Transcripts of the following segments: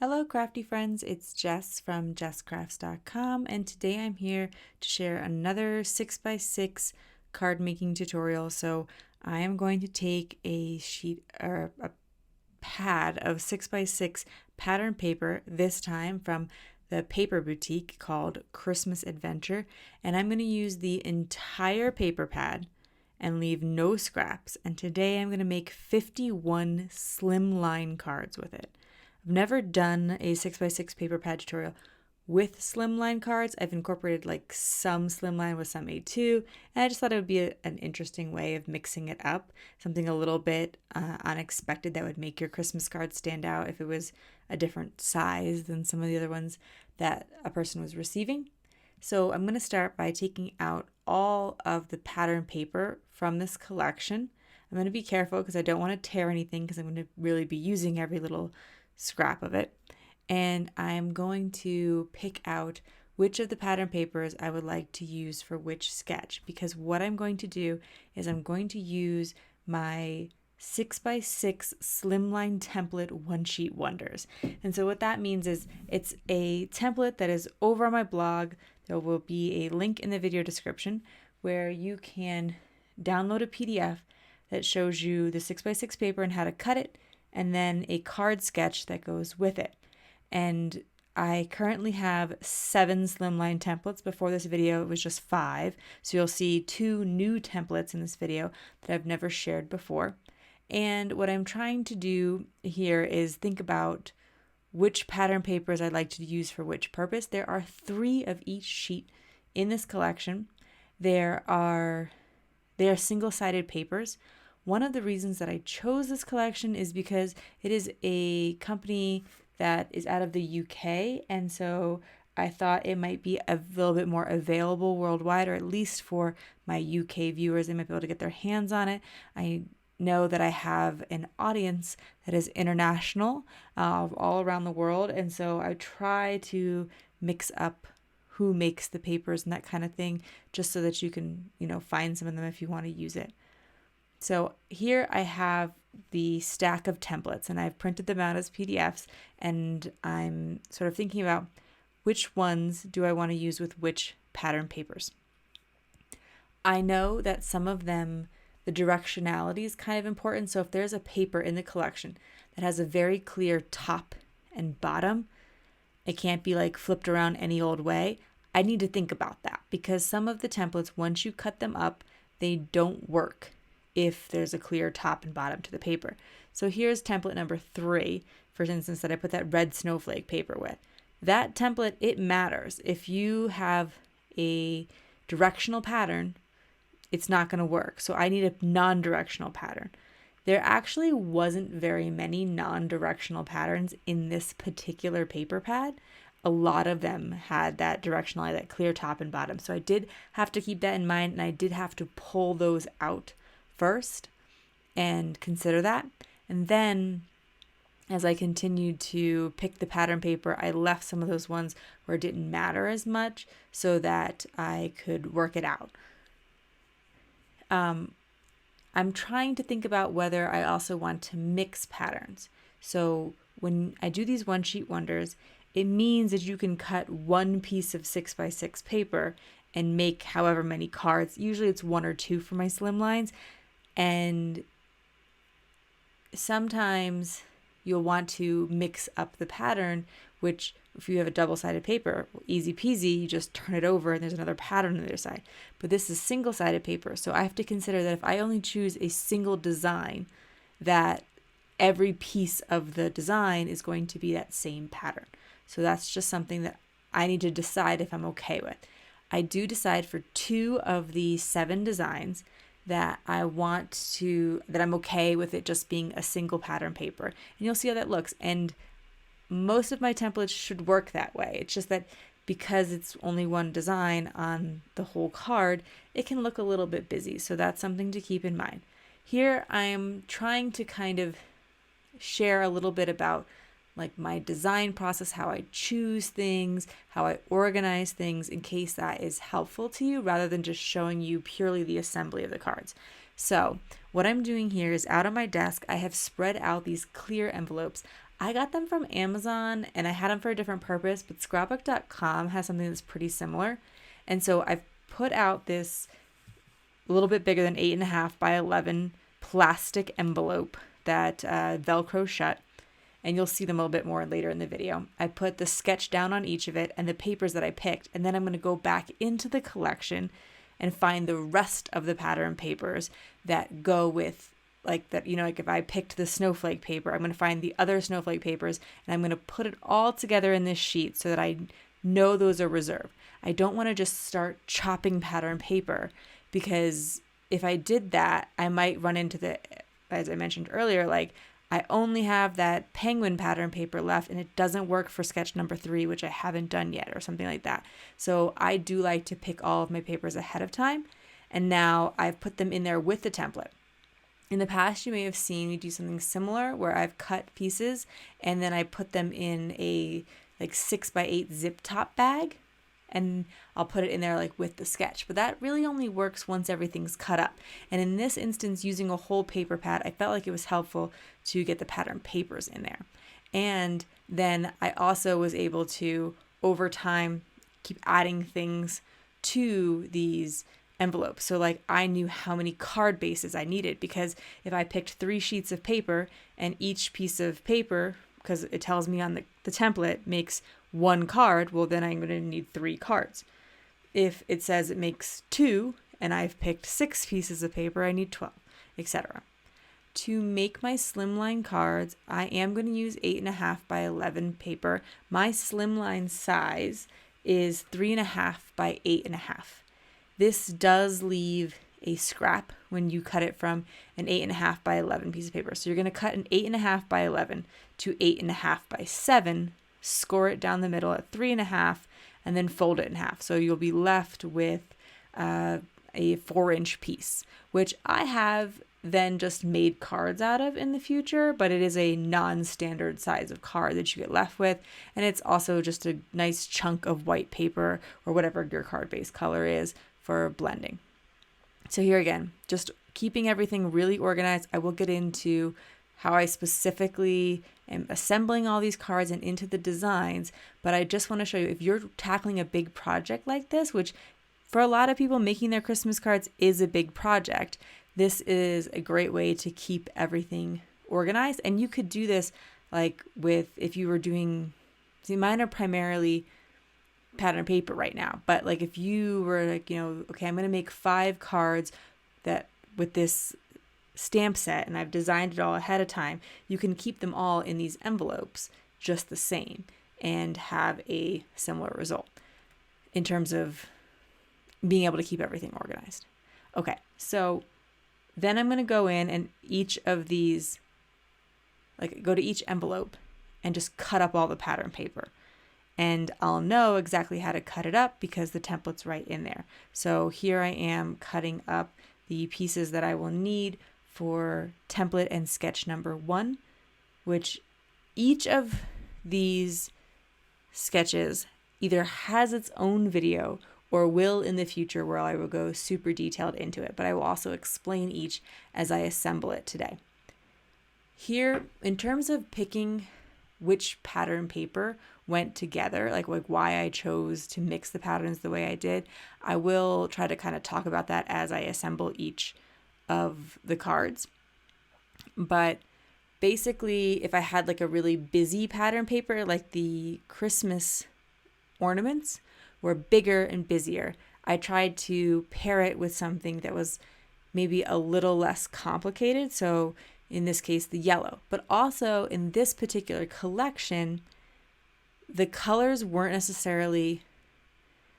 Hello crafty friends, it's Jess from jesscrafts.com, and today I'm here to share another 6x6 card making tutorial. So I am going to take a sheet or a pad of 6x6 pattern paper, this time from the paper boutique called Christmas Adventure, and I'm going to use the entire paper pad and leave no scraps. And today I'm going to make 51 slimline cards with it. I've never done a 6x6 paper pad tutorial with slimline cards. I've incorporated like some slimline with some A2, and I just thought it would be an interesting way of mixing it up, something a little bit unexpected that would make your Christmas card stand out if it was a different size than some of the other ones that a person was receiving. So I'm going to start by taking out all of the pattern paper from this collection. I'm going to be careful because I don't want to tear anything because I'm going to really be using every little scrap of it. And I'm going to pick out which of the pattern papers I would like to use for which sketch, because what I'm going to do is I'm going to use my 6x6 slimline template one sheet wonders. And so what that means is it's a template that is over on my blog. There will be a link in the video description where you can download a PDF that shows you the 6x6 paper and how to cut it, and then a card sketch that goes with it. And I currently have 7 slimline templates. Before this video, it was just 5. So you'll see 2 new templates in this video that I've never shared before. And what I'm trying to do here is think about which pattern papers I'd like to use for which purpose. There are 3 of each sheet in this collection. They are single-sided papers. One of the reasons that I chose this collection is because it is a company that is out of the UK, and so I thought it might be a little bit more available worldwide, or at least for my UK viewers, they might be able to get their hands on it. I know that I have an audience that is international, all around the world, and so I try to mix up who makes the papers and that kind of thing, just so that you can, find some of them if you want to use it. So here I have the stack of templates, and I've printed them out as PDFs, and I'm sort of thinking about which ones do I want to use with which pattern papers. I know that some of them, the directionality is kind of important. So if there's a paper in the collection that has a very clear top and bottom, it can't be like flipped around any old way. I need to think about that, because some of the templates, once you cut them up, they don't work if there's a clear top and bottom to the paper. So here's template number 3, for instance, that I put that red snowflake paper with. That template, it matters. If you have a directional pattern, it's not going to work. So I need a non-directional pattern. There actually wasn't very many non-directional patterns in this particular paper pad. A lot of them had that directionality, that clear top and bottom. So I did have to keep that in mind, and I did have to pull those out first and consider that. And then as I continued to pick the pattern paper, I left some of those ones where it didn't matter as much so that I could work it out. I'm trying to think about whether I also want to mix patterns. So when I do these one sheet wonders, it means that you can cut one piece of 6x6 paper and make however many cards. Usually it's 1 or 2 for my slimlines. And sometimes you'll want to mix up the pattern, which if you have a double-sided paper, easy peasy, you just turn it over and there's another pattern on the other side. But this is single-sided paper, so I have to consider that if I only choose a single design, that every piece of the design is going to be that same pattern. So that's just something that I need to decide if I'm okay with. I do decide for 2 of the 7 designs that I'm okay with it just being a single pattern paper. And you'll see how that looks. And most of my templates should work that way. It's just that because it's only one design on the whole card, it can look a little bit busy. So that's something to keep in mind. Here I'm trying to kind of share a little bit about like my design process, how I choose things, how I organize things, in case that is helpful to you, rather than just showing you purely the assembly of the cards. So what I'm doing here is out on my desk, I have spread out these clear envelopes. I got them from Amazon and I had them for a different purpose, but scrapbook.com has something that's pretty similar. And so I've put out this a little bit bigger than 8.5 by 11 plastic envelope that Velcro shut. And you'll see them a little bit more later in the video. I put the sketch down on each of it and the papers that I picked, and then I'm going to go back into the collection and find the rest of the pattern papers that go with like that, like if I picked the snowflake paper, I'm going to find the other snowflake papers and I'm going to put it all together in this sheet so that I know those are reserved. I don't want to just start chopping pattern paper, because if I did that, I might run into as I mentioned earlier, like I only have that penguin pattern paper left and it doesn't work for sketch number 3, which I haven't done yet, or something like that. So I do like to pick all of my papers ahead of time. And now I've put them in there with the template. In the past, you may have seen me do something similar where I've cut pieces and then I put them in a like 6x8 zip top bag, and I'll put it in there like with the sketch. But that really only works once everything's cut up. And in this instance, using a whole paper pad, I felt like it was helpful to get the pattern papers in there. And then I also was able to, over time, keep adding things to these envelopes. So like I knew how many card bases I needed, because if I picked 3 sheets of paper and each piece of paper, because it tells me on the template, makes 1 card, well then I'm going to need 3 cards. If it says it makes 2 and I've picked 6 pieces of paper, I need 12, etc. To make my slimline cards, I am going to use 8.5 by 11 paper. My slimline size is 3.5 by 8.5. This does leave a scrap when you cut it from an 8.5 by 11 piece of paper. So you're going to cut an 8.5 by 11 to 8.5 by 7, score it down the middle at 3.5, and then fold it in half. So you'll be left with a 4-inch piece, which I have then just made cards out of in the future, but it is a non-standard size of card that you get left with. And it's also just a nice chunk of white paper or whatever your card base color is for blending. So here again, just keeping everything really organized. I will get into how I specifically am assembling all these cards and into the designs, but I just want to show you, if you're tackling a big project like this, which for a lot of people, making their Christmas cards is a big project, this is a great way to keep everything organized. And you could do this like with, if you were doing, see, mine are primarily pattern paper right now, but like if you were like, okay, I'm going to make 5 cards that with this stamp set and I've designed it all ahead of time, you can keep them all in these envelopes just the same and have a similar result in terms of being able to keep everything organized. Okay, so then I'm going to go in and each of these, like go to each envelope and just cut up all the pattern paper. And I'll know exactly how to cut it up because the template's right in there. So here I am cutting up the pieces that I will need for template and sketch number 1, which each of these sketches either has its own video or will in the future, where I will go super detailed into it, but I will also explain each as I assemble it today. Here, in terms of picking which pattern paper went together, like why I chose to mix the patterns the way I did, I will try to kind of talk about that as I assemble each of the cards. But basically, if I had like a really busy pattern paper, like the Christmas ornaments were bigger and busier, I tried to pair it with something that was maybe a little less complicated. So in this case, the yellow. But also in this particular collection, the colors weren't necessarily,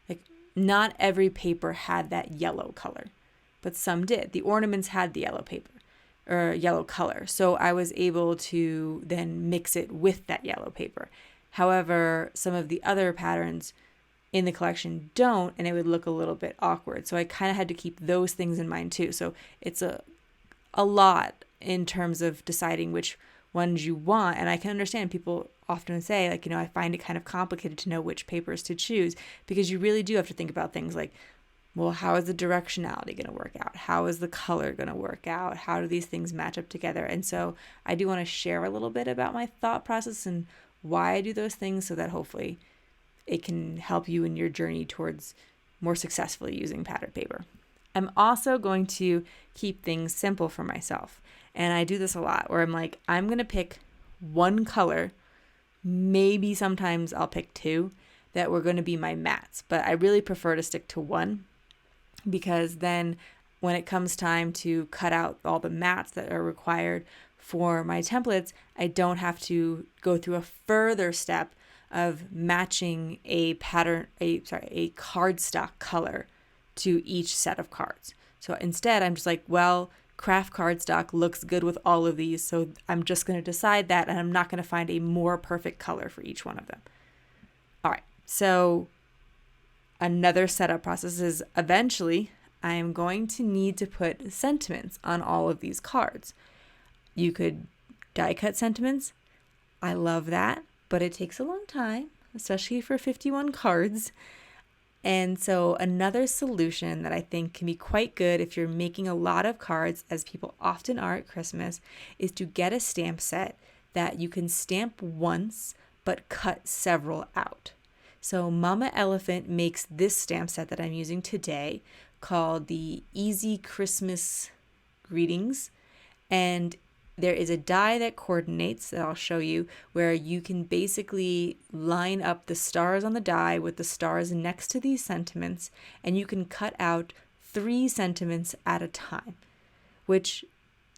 like, not every paper had that yellow color, but some did. The ornaments had the yellow paper or yellow color. So I was able to then mix it with that yellow paper. However, some of the other patterns in the collection don't, and it would look a little bit awkward. So I kind of had to keep those things in mind too. So it's a lot in terms of deciding which ones you want. And I can understand people often say, like, I find it kind of complicated to know which papers to choose, because you really do have to think about things like well, how is the directionality going to work out? How is the color going to work out? How do these things match up together? And so I do want to share a little bit about my thought process and why I do those things so that hopefully it can help you in your journey towards more successfully using pattern paper. I'm also going to keep things simple for myself. And I do this a lot where I'm like, I'm going to pick one color. Maybe sometimes I'll pick two that were going to be my mattes, but I really prefer to stick to one, because then when it comes time to cut out all the mattes that are required for my templates, I don't have to go through a further step of matching a cardstock color to each set of cards. So instead, I'm just like, well, craft cardstock looks good with all of these, so I'm just going to decide that, and I'm not going to find a more perfect color for each one of them. All right, so another setup process is eventually I am going to need to put sentiments on all of these cards. You could die cut sentiments. I love that, but it takes a long time, especially for 51 cards. And so another solution that I think can be quite good if you're making a lot of cards, as people often are at Christmas, is to get a stamp set that you can stamp once but cut several out. So Mama Elephant makes this stamp set that I'm using today called the Easy Christmas Greetings. And there is a die that coordinates that I'll show you, where you can basically line up the stars on the die with the stars next to these sentiments, and you can cut out 3 sentiments at a time, which,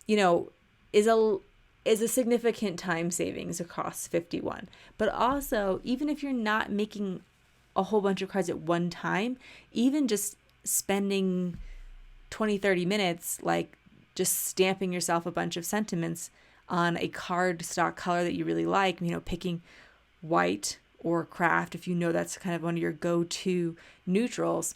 you know, is a significant time savings across 51. But also, even if you're not making a whole bunch of cards at one time, even just spending 20-30 minutes, like just stamping yourself a bunch of sentiments on a cardstock color that you really like, you know, picking white or craft if you know that's kind of one of your go-to neutrals.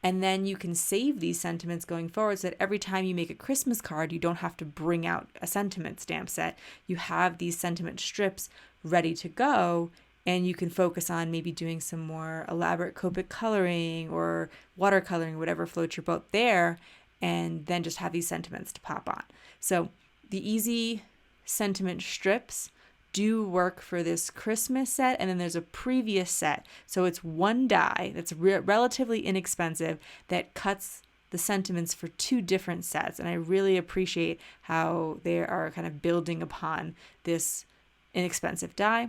And then you can save these sentiments going forward so that every time you make a Christmas card, you don't have to bring out a sentiment stamp set. You have these sentiment strips ready to go, and you can focus on maybe doing some more elaborate Copic coloring or watercoloring, whatever floats your boat there, and then just have these sentiments to pop on. So the easy sentiment strips do work for this Christmas set, and then there's a previous set. So it's one die that's relatively inexpensive that cuts the sentiments for 2 different sets, and I really appreciate how they are kind of building upon this inexpensive die,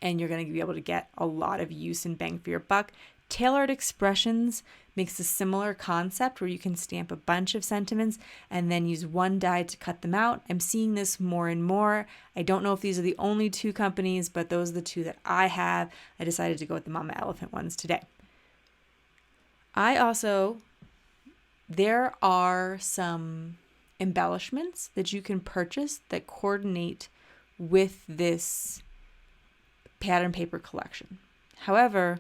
and you're going to be able to get a lot of use and bang for your buck. Tailored Expressions makes a similar concept where you can stamp a bunch of sentiments and then use one die to cut them out. I'm seeing this more and more. I don't know if these are the only 2 companies, but those are the 2 that I have. I decided to go with the Mama Elephant ones today. There are some embellishments that you can purchase that coordinate with this pattern paper collection. However,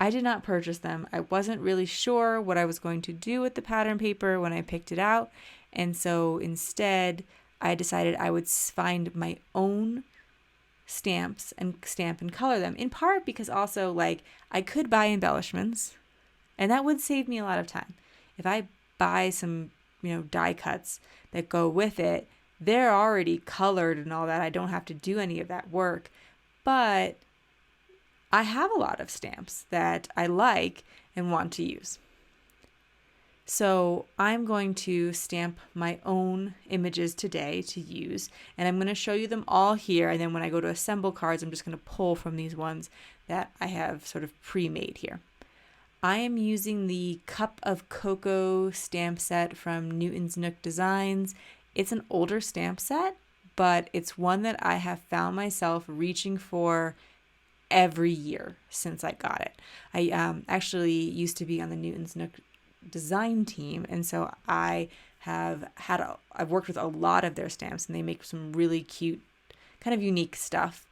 I did not purchase them. I wasn't really sure what I was going to do with the pattern paper when I picked it out. And so instead, I decided I would find my own stamps and stamp and color them. In part because also, like, I could buy embellishments, and that would save me a lot of time. If I buy some, die cuts that go with it, they're already colored and all that. I don't have to do any of that work. But I have a lot of stamps that I like and want to use. So I'm going to stamp my own images today to use, and I'm going to show you them all here. And then when I go to assemble cards, I'm just going to pull from these ones that I have sort of pre-made here. I am using the Cup of Cocoa stamp set from Newton's Nook Designs. It's an older stamp set, but it's one that I have found myself reaching for every year since I got it. I actually used to be on the Newton's Nook design team, and so I've worked with a lot of their stamps, and they make some really cute, kind of unique stuff.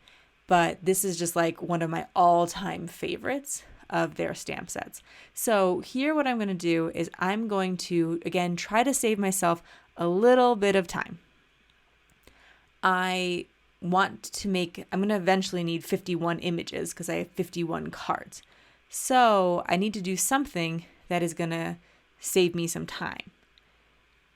But this is just like one of my all-time favorites of their stamp sets. So here what I'm going to do is I'm going to, again, try to save myself a little bit of time. I'm going to eventually need 51 images because I have 51 cards. So I need to do something that is going to save me some time.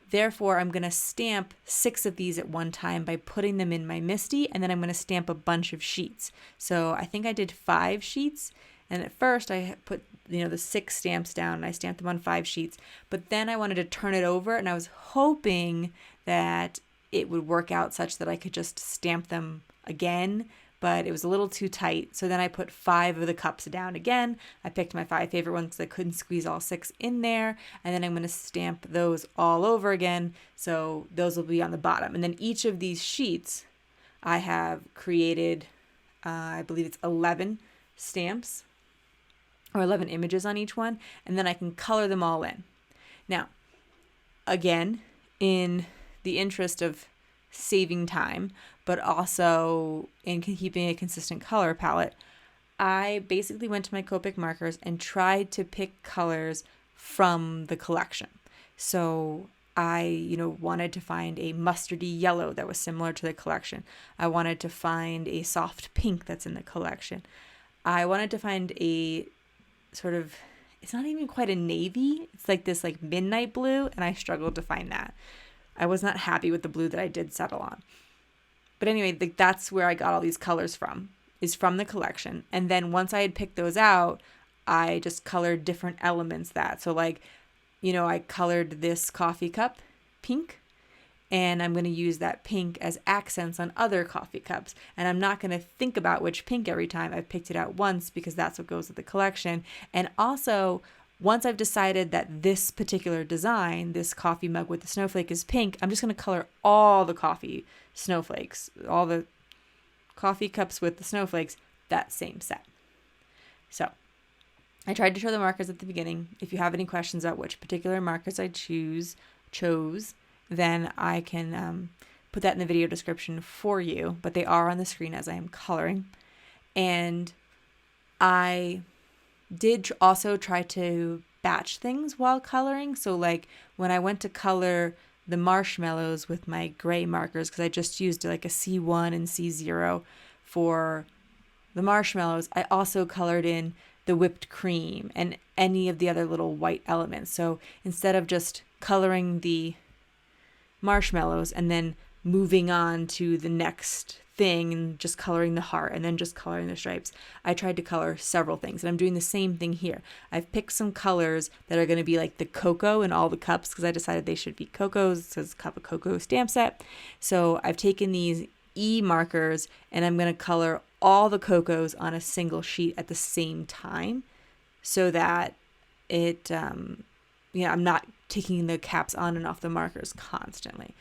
Therefore, I'm going to stamp 6 of these at one time by putting them in my MISTI, and then I'm going to stamp a bunch of sheets. So I think I did 5 sheets, and at first I put the 6 stamps down and I stamped them on 5 sheets, but then I wanted to turn it over, and I was hoping that it would work out such that I could just stamp them again, but it was a little too tight. So then I put 5 of the cups down again. I picked my 5 favorite ones because I couldn't squeeze all 6 in there. And then I'm going to stamp those all over again. So those will be on the bottom. And then each of these sheets, I have created, I believe it's 11 stamps or 11 images on each one. And then I can color them all in. Now, again, in the interest of saving time, but also in keeping a consistent color palette, I basically went to my Copic markers and tried to pick colors from the collection. So I, wanted to find a mustardy yellow that was similar to the collection. I wanted to find a soft pink that's in the collection. I wanted to find a sort of, it's not even quite a navy. It's like this midnight blue, and I struggled to find that. I was not happy with the blue that I did settle on. But anyway, that's where I got all these colors from, is from the collection. And then once I had picked those out, I just colored different elements that. So I colored this coffee cup pink, and I'm going to use that pink as accents on other coffee cups. And I'm not going to think about which pink every time. I've picked it out once because that's what goes with the collection. And also, once I've decided that this particular design, this coffee mug with the snowflake is pink, I'm just going to color all the coffee snowflakes, all the coffee cups with the snowflakes, that same set. So I tried to show the markers at the beginning. If you have any questions about which particular markers I chose, then I can put that in the video description for you, but they are on the screen as I am coloring. And I did also try to batch things while coloring. So when I went to color the marshmallows with my gray markers, because I just used a C1 and C0 for the marshmallows, I also colored in the whipped cream and any of the other little white elements. So instead of just coloring the marshmallows and then moving on to the next thing and just coloring the heart and then just coloring the stripes, I tried to color several things, and I'm doing the same thing here. I've picked some colors that are going to be like the cocoa in all the cups because I decided they should be cocos. It says cup of cocoa stamp set. So I've taken these E markers and I'm going to color all the cocos on a single sheet at the same time so that it, I'm not taking the caps on and off the markers constantly.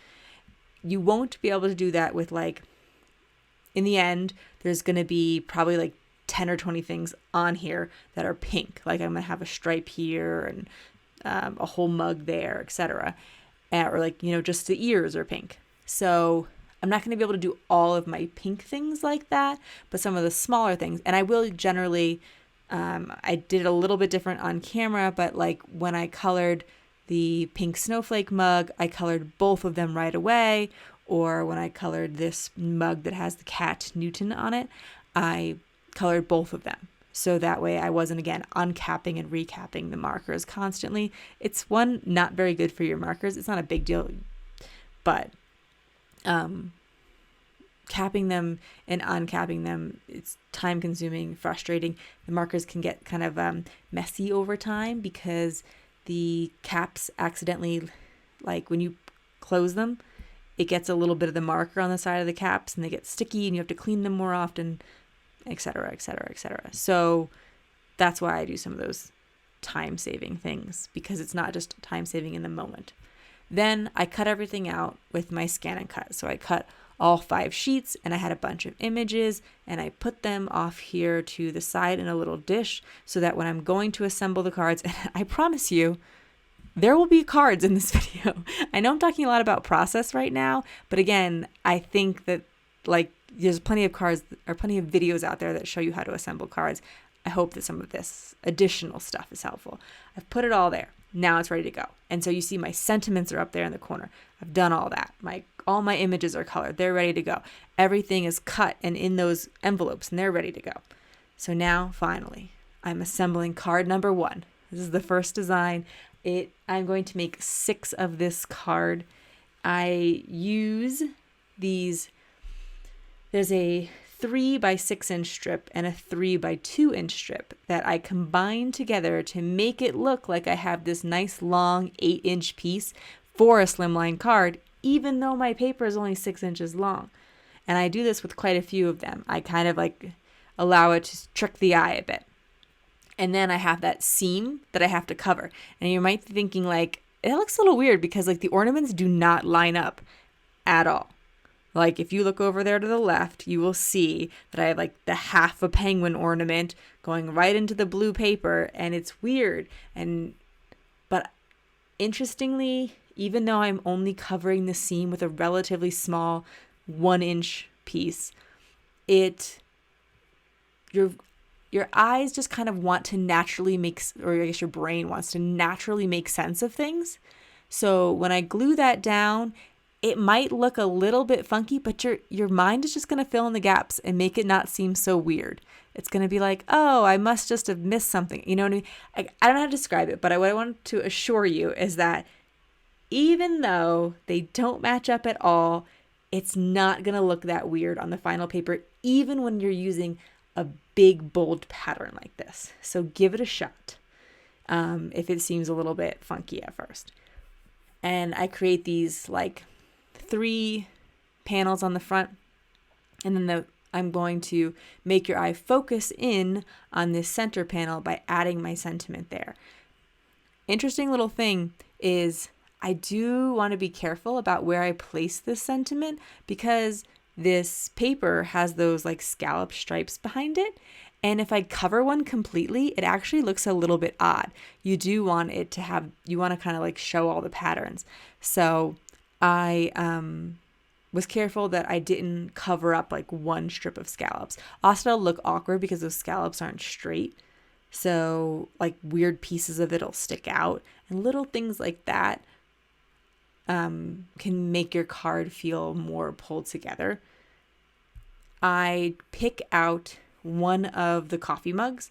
You won't be able to do that with in the end, there's going to be probably 10 or 20 things on here that are pink. I'm going to have a stripe here and a whole mug there, etc. Or just the ears are pink. So I'm not going to be able to do all of my pink things like that, but some of the smaller things. And I will generally, I did it a little bit different on camera, but when I colored the pink snowflake mug, I colored both of them right away. Or when I colored this mug that has the cat Newton on it, I colored both of them. So that way I wasn't, again, uncapping and recapping the markers constantly. It's not very good for your markers. It's not a big deal, but capping them and uncapping them, it's time consuming, frustrating. The markers can get kind of messy over time because the caps accidentally, when you close them, it gets a little bit of the marker on the side of the caps and they get sticky and you have to clean them more often, etc., etc., etc. So that's why I do some of those time-saving things, because it's not just time-saving in the moment. Then I cut everything out with my ScanNCut. So I cut all 5 sheets and I had a bunch of images and I put them off here to the side in a little dish so that when I'm going to assemble the cards, and I promise you, there will be cards in this video. I know I'm talking a lot about process right now, but again, I think that there's plenty of cards or plenty of videos out there that show you how to assemble cards. I hope that some of this additional stuff is helpful. I've put it all there. Now it's ready to go. And so you see my sentiments are up there in the corner. I've done all that. All my images are colored. They're ready to go. Everything is cut and in those envelopes and they're ready to go. So now finally, I'm assembling card number 1. This is the first design. I'm going to make 6 of this card. I use these, there's a 3 by 6 inch strip and a 3 by 2 inch strip that I combine together to make it look like I have this nice long 8-inch piece for a slimline card, even though my paper is only 6 inches long. And I do this with quite a few of them. I kind of like allow it to trick the eye a bit. And then I have that seam that I have to cover. And you might be thinking like, it looks a little weird because like the ornaments do not line up at all. Like if you look over there to the left, you will see that I have like the half a penguin ornament going right into the blue paper, and it's weird. But interestingly, even though I'm only covering the seam with a relatively small 1-inch piece, your eyes just kind of want to naturally or I guess your brain wants to naturally make sense of things. So when I glue that down, it might look a little bit funky, but your mind is just going to fill in the gaps and make it not seem so weird. It's going to be like, oh, I must just have missed something. You know what I mean? I don't know how to describe it, but what I want to assure you is that even though they don't match up at all, it's not going to look that weird on the final paper, even when you're using a big, bold pattern like this. So give it a shot if it seems a little bit funky at first. And I create these like 3 panels on the front, and then I'm going to make your eye focus in on this center panel by adding my sentiment there. Interesting little thing is I do want to be careful about where I place this sentiment because this paper has those like scallop stripes behind it. And if I cover one completely, it actually looks a little bit odd. You do want it to have, you want to kind of like show all the patterns. So I was careful that I didn't cover up like one strip of scallops. Also, it'll look awkward because those scallops aren't straight. So like weird pieces of it'll stick out, and little things like that can make your card feel more pulled together. I pick out one of the coffee mugs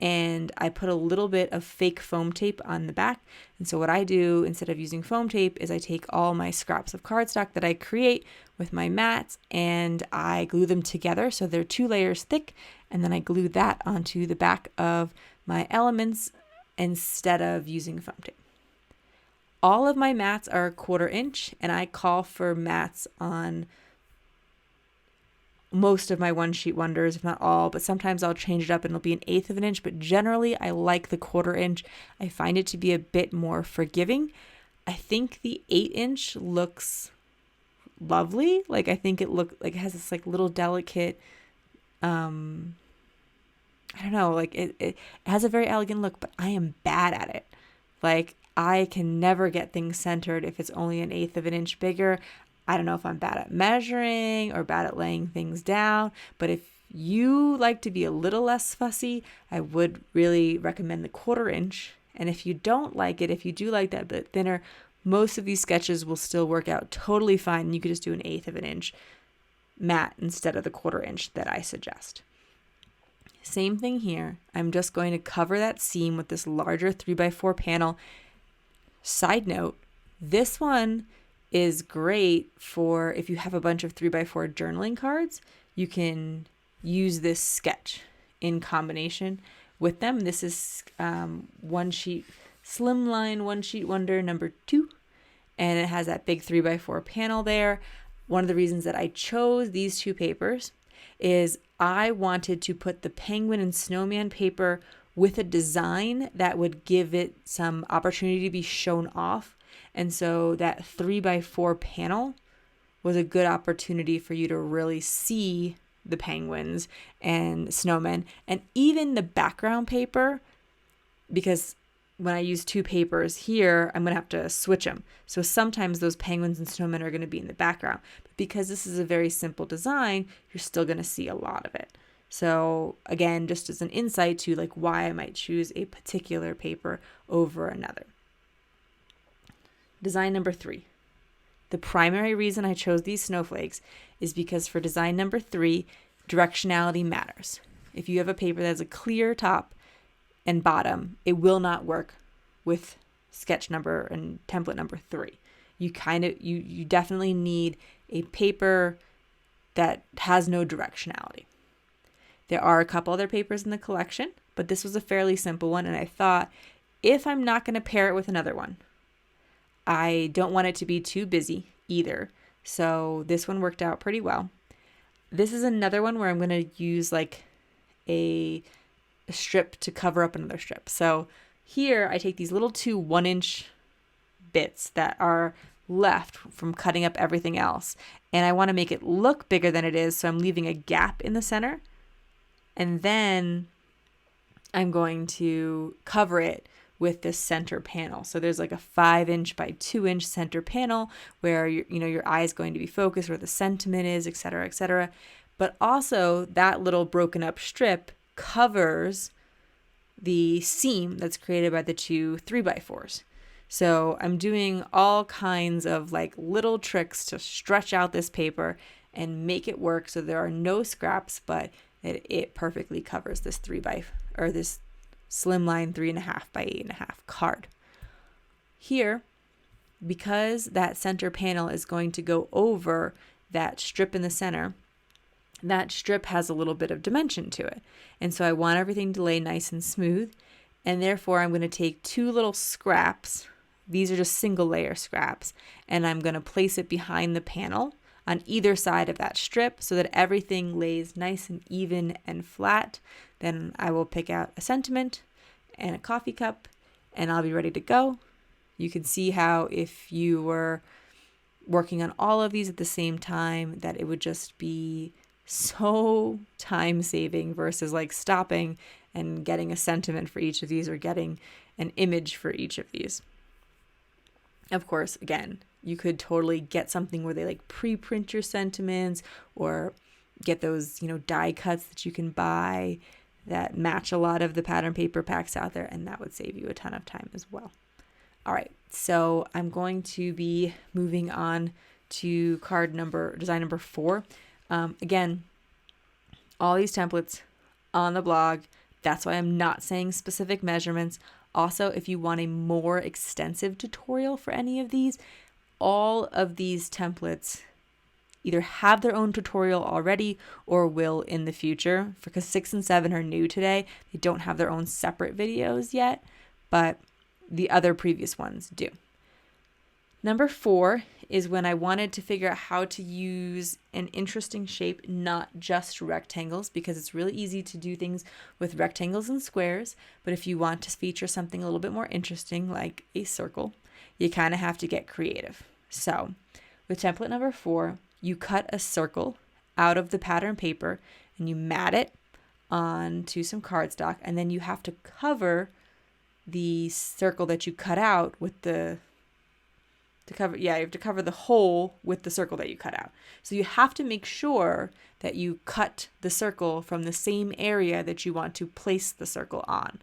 and I put a little bit of fake foam tape on the back. And so what I do instead of using foam tape is I take all my scraps of cardstock that I create with my mats and I glue them together so they're 2 layers thick, and then I glue that onto the back of my elements instead of using foam tape. All of my mats are 1/4 inch, and I call for mats on most of my one sheet wonders, if not all, but sometimes I'll change it up and it'll be 1/8 of an inch, but generally I like the 1/4 inch. I find it to be a bit more forgiving. I think the 8-inch looks lovely. Like I think it has this like little delicate, I don't know, like it has a very elegant look, but I am bad at it. Like I can never get things centered if it's only 1/8 of an inch bigger. I don't know if I'm bad at measuring or bad at laying things down, but if you like to be a little less fussy, I would really recommend the 1/4 inch. And if you don't like it, if you do like that bit thinner, most of these sketches will still work out totally fine. You could just do 1/8 of an inch mat instead of the 1/4 inch that I suggest. Same thing here. I'm just going to cover that seam with this larger 3x4 panel. Side note, this one is great for if you have a bunch of 3x4 journaling cards. You can use this sketch in combination with them. This is one sheet Slimline one sheet wonder number 2, and it has that big 3x4 panel there. One of the reasons that I chose these 2 papers is I wanted to put the penguin and snowman paper with a design that would give it some opportunity to be shown off. And so that 3x4 panel was a good opportunity for you to really see the penguins and snowmen, and even the background paper, because when I use 2 papers here, I'm going to have to switch them. So sometimes those penguins and snowmen are going to be in the background. But because this is a very simple design, you're still going to see a lot of it. So again, just as an insight to like why I might choose a particular paper over another. Design number 3. The primary reason I chose these snowflakes is because for design number 3, directionality matters. If you have a paper that has a clear top, and bottom, it will not work with sketch number and template number 3. You definitely need a paper that has no directionality. There are a couple other papers in the collection, but this was a fairly simple one, and I thought, if I'm not going to pair it with another one, I don't want it to be too busy either. So this one worked out pretty well. This is another one where I'm going to use like a strip to cover up another strip. So here I take these little 2 1-inch bits that are left from cutting up everything else, and I want to make it look bigger than it is, so I'm leaving a gap in the center, and then I'm going to cover it with this center panel. So there's like a 5-inch by 2-inch center panel where your eye is going to be focused, where the sentiment is, etc., etc. But also that little broken up strip covers the seam that's created by the 2 3x4s. So I'm doing all kinds of like little tricks to stretch out this paper and make it work so there are no scraps, but it perfectly covers this this Slimline 3.5 by 8.5 card. Here, because that center panel is going to go over that strip in the center, that strip has a little bit of dimension to it. And so I want everything to lay nice and smooth. And therefore, I'm going to take 2 little scraps. These are just single layer scraps. And I'm going to place it behind the panel on either side of that strip so that everything lays nice and even and flat. Then I will pick out a sentiment and a coffee cup, and I'll be ready to go. You can see how if you were working on all of these at the same time, that it would just be so time saving versus like stopping and getting a sentiment for each of these or getting an image for each of these. Of course, again, you could totally get something where they like pre-print your sentiments or get those, die cuts that you can buy that match a lot of the pattern paper packs out there, and that would save you a ton of time as well. All right, so I'm going to be moving on to design number 4. Again, all these templates on the blog. That's why I'm not saying specific measurements. Also, if you want a more extensive tutorial for any of these, all of these templates either have their own tutorial already or will in the future. Because 6 and 7 are new today, they don't have their own separate videos yet, but the other previous ones do. Number 4 is when I wanted to figure out how to use an interesting shape, not just rectangles, because it's really easy to do things with rectangles and squares. But if you want to feature something a little bit more interesting, like a circle, you kind of have to get creative. So with template number 4, you cut a circle out of the pattern paper and you mat it onto some cardstock, and then you have to cover the circle that you cut out with you have to cover the hole with the circle that you cut out. So you have to make sure that you cut the circle from the same area that you want to place the circle on.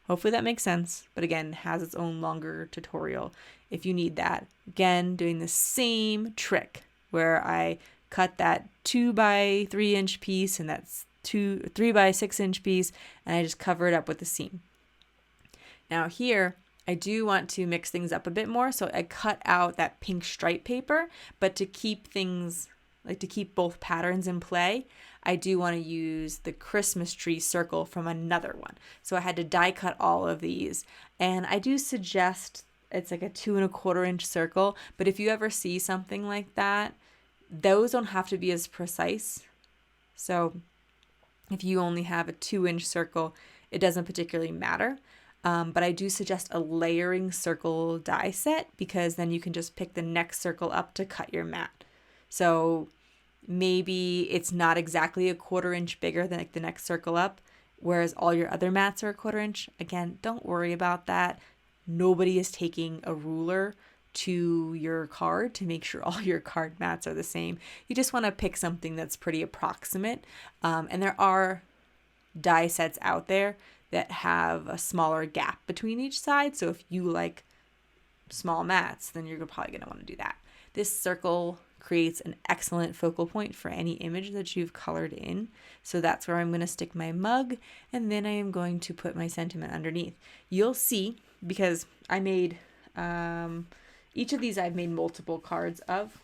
Hopefully that makes sense, but again, has its own longer tutorial if you need that. Again, doing the same trick where I cut that 2 by 3 inch piece and that's 3 by 6 inch piece, and I just cover it up with the seam. Now here, I do want to mix things up a bit more, so I cut out that pink stripe paper, but to keep both patterns in play, I do want to use the Christmas tree circle from another one. So I had to die cut all of these, and I do suggest it's like a 2 1/4 inch circle, but if you ever see something like that, those don't have to be as precise. So if you only have a 2-inch circle, it doesn't particularly matter. But I do suggest a layering circle die set, because then you can just pick the next circle up to cut your mat. So maybe it's not exactly a 1/4 inch bigger than like the next circle up, whereas all your other mats are a 1/4 inch. Again, don't worry about that. Nobody is taking a ruler to your card to make sure all your card mats are the same. You just want to pick something that's pretty approximate. And there are die sets out there that have a smaller gap between each side. So if you like small mats, then you're probably going to want to do that. This circle creates an excellent focal point for any image that you've colored in. So that's where I'm going to stick my mug, and then I am going to put my sentiment underneath. You'll see, because I made, each of these I've made multiple cards of.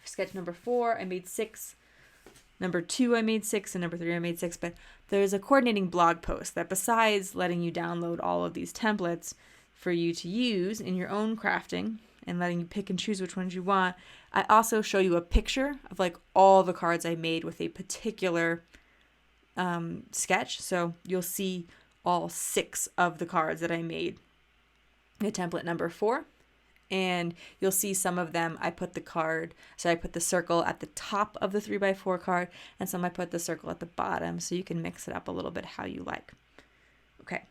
For sketch number 4, I made 6. Number 2, I made 6, and number 3, I made 6. But there's a coordinating blog post that, besides letting you download all of these templates for you to use in your own crafting and letting you pick and choose which ones you want, I also show you a picture of like all the cards I made with a particular sketch. So you'll see all 6 of the cards that I made in template number 4. And you'll see some of them I put the circle at the top of the 3x4 card, and some I put the circle at the bottom, so you can mix it up a little bit how you like. Okay.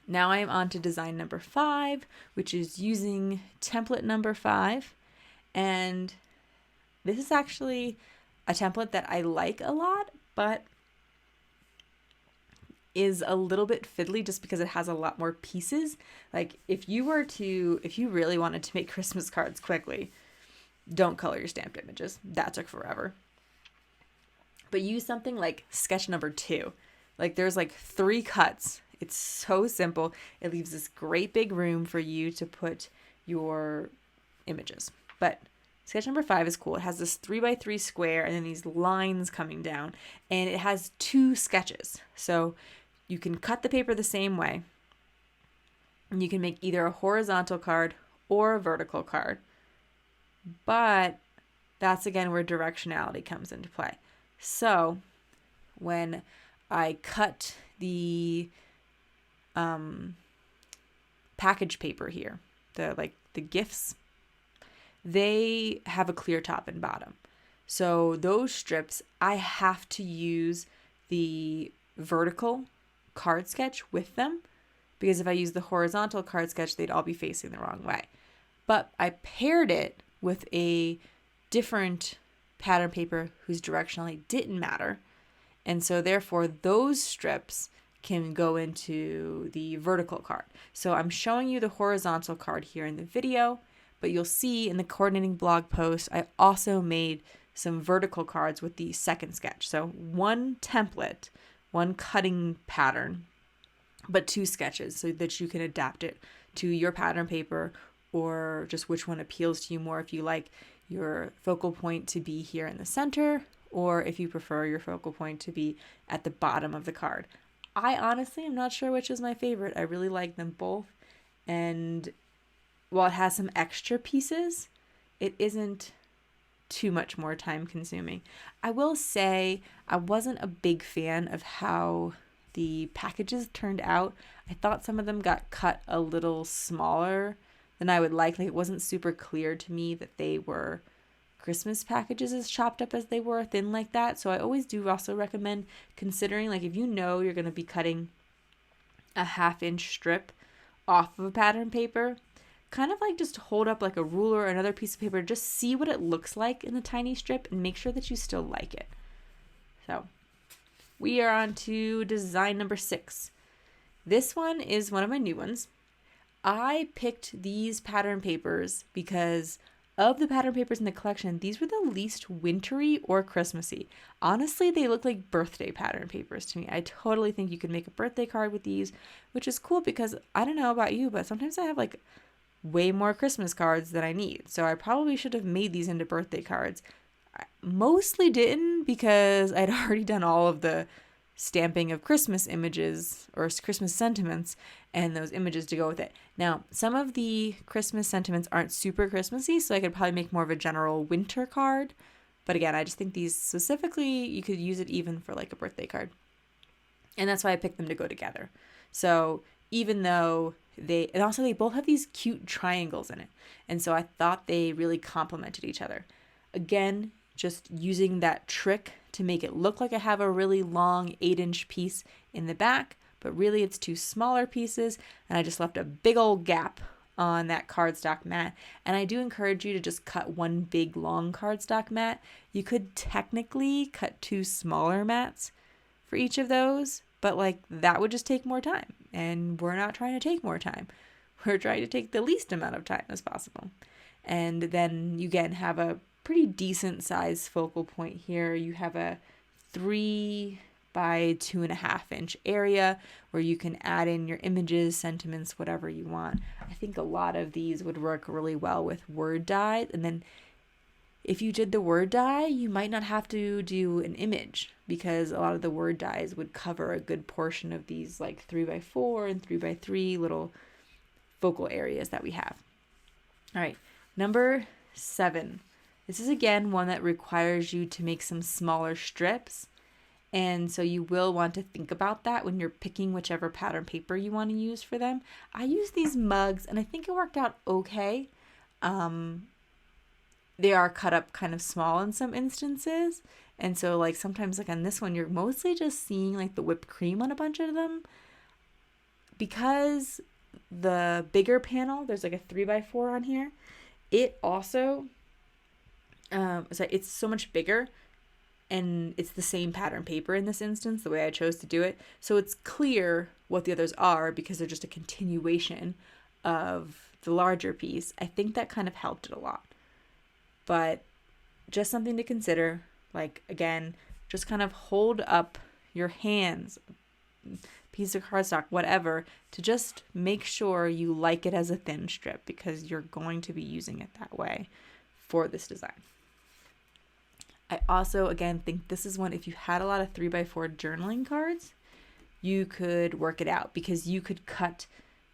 Now I am on to design number 5, which is using template number 5. And this is actually a template that I like a lot, but is a little bit fiddly just because it has a lot more pieces. Like if you really wanted to make Christmas cards quickly, don't color your stamped images. That took forever. But use something like sketch number 2. Like there's like 3 cuts. It's so simple. It leaves this great big room for you to put your images. But sketch number 5 is cool. It has this 3x3 square and then these lines coming down, and it has 2 sketches. So you can cut the paper the same way, and you can make either a horizontal card or a vertical card. But that's again where directionality comes into play. So when I cut the package paper here, the gifts, they have a clear top and bottom. So those strips, I have to use the vertical card sketch with them, because if I use the horizontal card sketch, they'd all be facing the wrong way. But I paired it with a different pattern paper whose directionality didn't matter. And so therefore those strips can go into the vertical card. So I'm showing you the horizontal card here in the video, but you'll see in the coordinating blog post, I also made some vertical cards with the second sketch. So one template, one cutting pattern, but 2 sketches so that you can adapt it to your pattern paper, or just which one appeals to you more, if you like your focal point to be here in the center, or if you prefer your focal point to be at the bottom of the card. I honestly am not sure which is my favorite. I really like them both. And while it has some extra pieces, it isn't too much more time consuming. I will say I wasn't a big fan of how the packages turned out. I thought some of them got cut a little smaller than I would like. Like it wasn't super clear to me that they were Christmas packages as chopped up as they were thin like that. So I always do also recommend considering, like if you know you're going to be cutting a 1/2-inch strip off of a pattern paper, kind of like just hold up like a ruler or another piece of paper, just see what it looks like in the tiny strip and make sure that you still like it. So we are on to design number 6. This one is one of my new ones. I picked these pattern papers because of the pattern papers in the collection, these were the least wintry or Christmassy. Honestly, they look like birthday pattern papers to me. I totally think you could make a birthday card with these, which is cool because I don't know about you, but sometimes I have like way more Christmas cards than I need. So I probably should have made these into birthday cards. I mostly didn't because I'd already done all of the stamping of Christmas images or Christmas sentiments and those images to go with it. Now, some of the Christmas sentiments aren't super Christmassy, so I could probably make more of a general winter card. But again, I just think these specifically, you could use it even for like a birthday card. And that's why I picked them to go together. So even though they both have these cute triangles in it. And so I thought they really complemented each other. Again, just using that trick to make it look like I have a really long 8-inch piece in the back, but really it's 2 smaller pieces, and I just left a big old gap on that cardstock mat. And I do encourage you to just cut one big long cardstock mat. You could technically cut 2 smaller mats for each of those, but like that would just take more time, and we're not trying to take more time. We're trying to take the least amount of time as possible. And then you again have a pretty decent size focal point here. You have a 3 by 2.5 inch area where you can add in your images, sentiments, whatever you want. I think a lot of these would work really well with word die. And then if you did the word die, you might not have to do an image because a lot of the word dies would cover a good portion of these like 3x4 and 3x3 little focal areas that we have. All right, number 7. This is again one that requires you to make some smaller strips. And so you will want to think about that when you're picking whichever pattern paper you want to use for them. I use these mugs and I think it worked out okay. They are cut up kind of small in some instances. And so like sometimes like on this one, you're mostly just seeing like the whipped cream on a bunch of them. Because the bigger panel, there's like a 3x4 on here. It also, it's so much bigger and it's the same pattern paper in this instance, the way I chose to do it. So it's clear what the others are because they're just a continuation of the larger piece. I think that kind of helped it a lot. But just something to consider, like again, just kind of hold up your hands, piece of cardstock, whatever, to just make sure you like it as a thin strip because you're going to be using it that way for this design. I also, again, think this is one, if you had a lot of 3x4 journaling cards, you could work it out because you could cut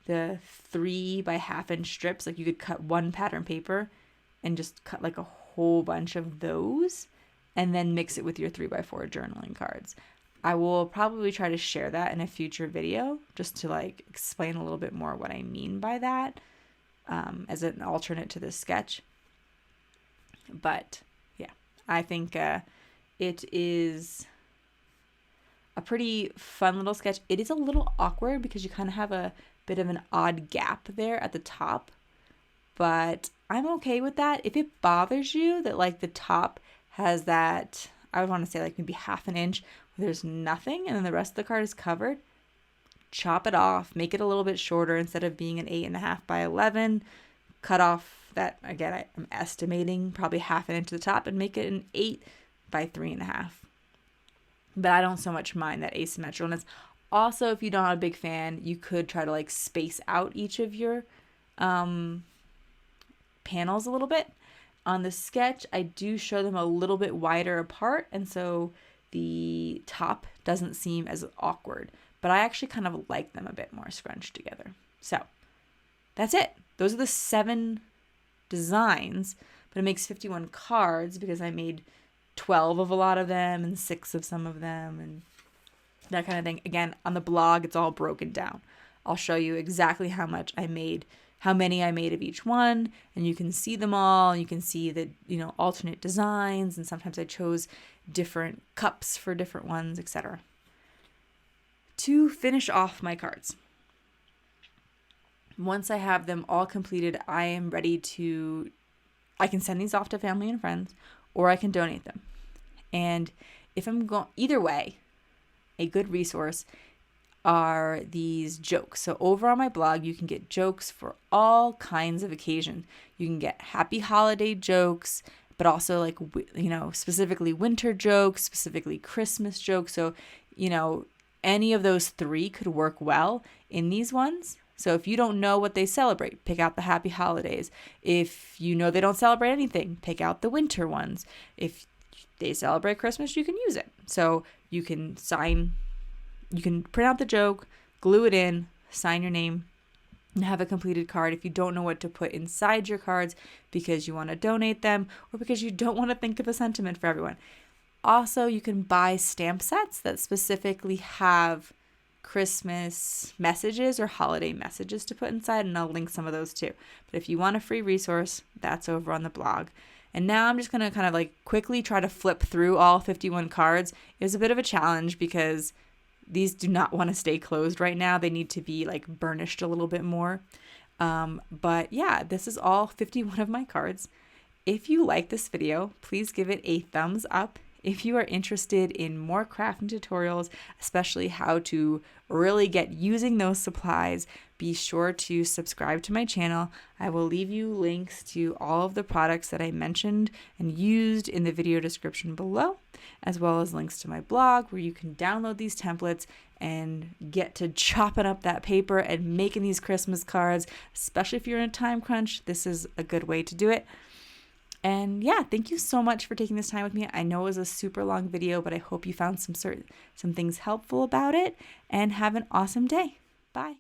the 3 by 1/2 inch strips. Like you could cut one pattern paper and just cut like a whole bunch of those and then mix it with your 3x4 journaling cards. I will probably try to share that in a future video just to like explain a little bit more what I mean by that as an alternate to this sketch. But yeah, I think it is a pretty fun little sketch. It is a little awkward because you kind of have a bit of an odd gap there at the top, but I'm okay with that. If it bothers you that like the top has that, I would want to say like maybe 1/2 inch where there's nothing and then the rest of the card is covered, chop it off, make it a little bit shorter. Instead of being an 8.5 by 11, cut off that, again, I'm estimating probably 1/2 inch to the top and make it an 8 by 3.5. But I don't so much mind that asymmetricalness. Also, if you're not a big fan, you could try to like space out each of your panels a little bit. On the sketch, I do show them a little bit wider apart, and so the top doesn't seem as awkward, but I actually kind of like them a bit more scrunched together. So that's it. Those are the 7 designs, but it makes 51 cards because I made 12 of a lot of them and 6 of some of them and that kind of thing. Again, on the blog, it's all broken down. I'll show you exactly how much I made, how many I made of each one, and you can see them all. You can see the, alternate designs, and sometimes I chose different cups for different ones, etc. To finish off my cards, once I have them all completed, I am ready to, I can send these off to family and friends, or I can donate them. And if I'm going, either way, a good resource are these jokes. So over on my blog, you can get jokes for all kinds of occasions. You can get happy holiday jokes, but also like, specifically winter jokes, specifically Christmas jokes. So, any of those 3 could work well in these ones. So if you don't know what they celebrate, pick out the happy holidays. If you know they don't celebrate anything, pick out the winter ones. If they celebrate Christmas, you can use it. So you can print out the joke, glue it in, sign your name, and have a completed card. If you don't know what to put inside your cards because you want to donate them or because you don't want to think of a sentiment for everyone. Also, you can buy stamp sets that specifically have Christmas messages or holiday messages to put inside, and I'll link some of those too. But if you want a free resource, that's over on the blog. And now I'm just going to kind of like quickly try to flip through all 51 cards. It was a bit of a challenge because these do not want to stay closed right now. They need to be like burnished a little bit more. But yeah, this is all 51 of my cards. If you like this video, please give it a thumbs up. If you are interested in more crafting tutorials, especially how to really get using those supplies, be sure to subscribe to my channel. I will leave you links to all of the products that I mentioned and used in the video description below, as well as links to my blog where you can download these templates and get to chopping up that paper and making these Christmas cards. Especially if you're in a time crunch, this is a good way to do it. And yeah, thank you so much for taking this time with me. I know it was a super long video, but I hope you found some things helpful about it, and have an awesome day. Bye.